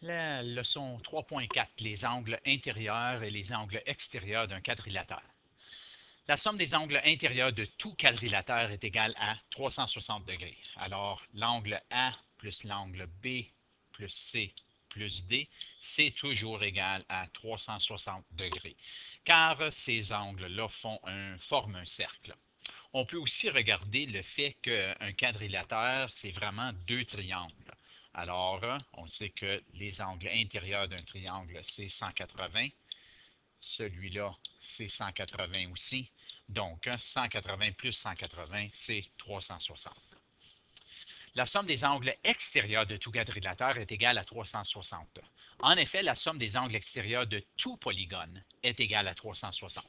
La leçon 3.4, les angles intérieurs et les angles extérieurs d'un quadrilatère. La somme des angles intérieurs de tout quadrilatère est égale à 360 degrés. Alors, l'angle A plus l'angle B plus C plus D, c'est toujours égal à 360 degrés, car ces angles-là forment un cercle. On peut aussi regarder le fait qu'un quadrilatère, c'est vraiment deux triangles. Alors, on sait que les angles intérieurs d'un triangle, c'est 180. Celui-là, c'est 180 aussi. Donc, 180 plus 180, c'est 360. La somme des angles extérieurs de tout quadrilatère est égale à 360. En effet, la somme des angles extérieurs de tout polygone est égale à 360.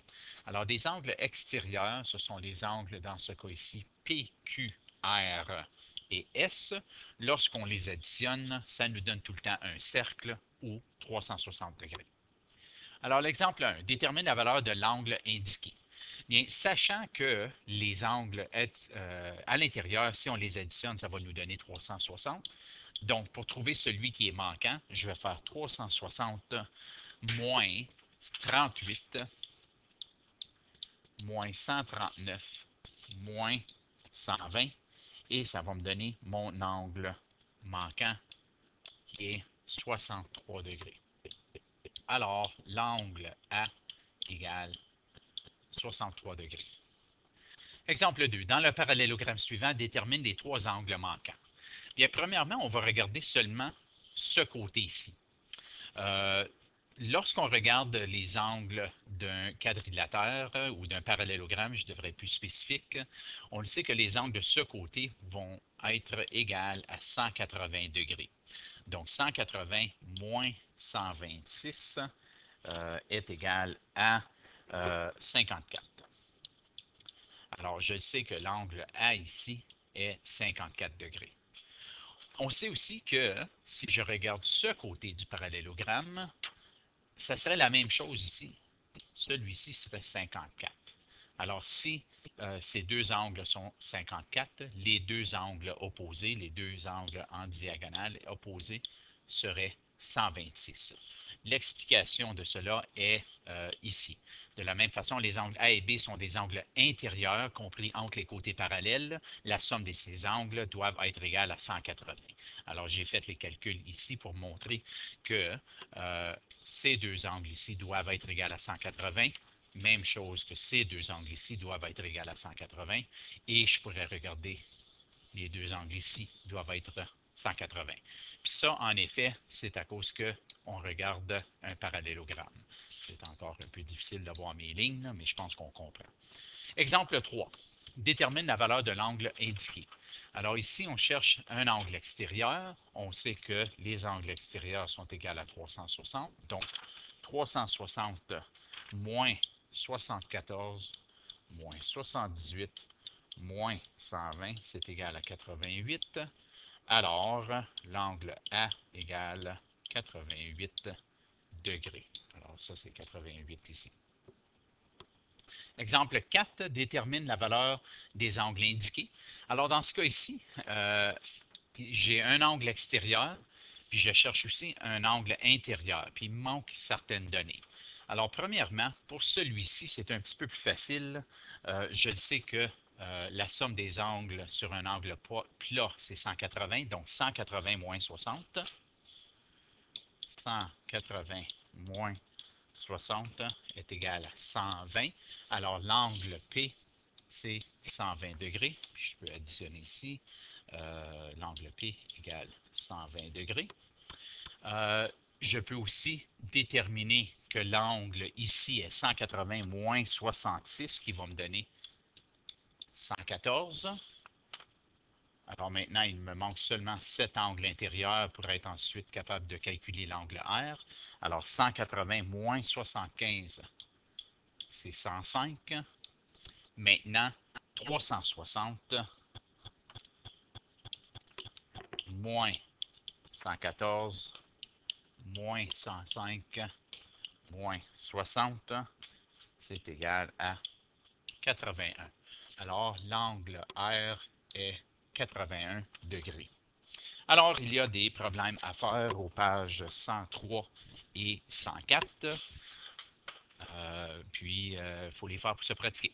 Alors, des angles extérieurs, ce sont les angles, dans ce cas ici, P, Q, R et S. Lorsqu'on les additionne, ça nous donne tout le temps un cercle ou 360 degrés. Alors, l'exemple 1, détermine la valeur de l'angle indiqué. Bien, sachant que les angles à l'intérieur, si on les additionne, ça va nous donner 360. Donc, pour trouver celui qui est manquant, je vais faire 360 moins 38 moins 139 moins 120 et ça va me donner mon angle manquant qui est 63 degrés. Alors, l'angle A égale 63 degrés. Exemple 2. Dans le parallélogramme suivant, détermine les trois angles manquants. Bien, premièrement, on va regarder seulement ce côté ici. Lorsqu'on regarde les angles d'un quadrilatère ou d'un parallélogramme, je devrais être plus spécifique, on le sait que les angles de ce côté vont être égaux à 180 degrés. Donc, 180 moins 126 est égal à 54. Alors, je sais que l'angle A ici est 54 degrés. On sait aussi que si je regarde ce côté du parallélogramme, ça serait la même chose ici. Celui-ci serait 54. Alors, si ces deux angles sont 54, les deux angles opposés, les deux angles en diagonale opposés seraient 126. L'explication de cela est ici. De la même façon, les angles A et B sont des angles intérieurs compris entre les côtés parallèles. La somme de ces angles doivent être égale à 180. Alors, j'ai fait les calculs ici pour montrer que ces deux angles ici doivent être égales à 180. Même chose que ces deux angles ici doivent être égales à 180. Et je pourrais regarder les deux angles ici doivent être 180. Puis ça, en effet, c'est à cause qu'on regarde un parallélogramme. C'est encore un peu difficile de voir mes lignes, mais je pense qu'on comprend. Exemple 3. Détermine la valeur de l'angle indiqué. Alors ici, on cherche un angle extérieur. On sait que les angles extérieurs sont égaux à 360. Donc, 360 moins 74 moins 78 moins 120, c'est égal à 88. Alors, l'angle A égale 88 degrés. Alors, ça, c'est 88 ici. Exemple 4, détermine la valeur des angles indiqués. Alors, dans ce cas ici, j'ai un angle extérieur, puis je cherche aussi un angle intérieur, puis il me manque certaines données. Alors, premièrement, pour celui-ci, c'est un petit peu plus facile. Je sais que la somme des angles sur un angle plat, c'est 180, donc 180 moins 60. 180 moins 60 est égal à 120. Alors, l'angle P, c'est 120 degrés. Je peux additionner ici. L'angle P égale 120 degrés. Je peux aussi déterminer que l'angle ici est 180 moins 66, qui va me donner 114. Alors maintenant, il me manque seulement 7 angles intérieurs pour être ensuite capable de calculer l'angle R. Alors 180 moins 75, c'est 105. Maintenant, 360 moins 114 moins 105 moins 60, c'est égal à 81. Alors, l'angle R est 81 degrés. Alors, il y a des problèmes à faire aux pages 103 et 104. Puis, il faut les faire pour se pratiquer.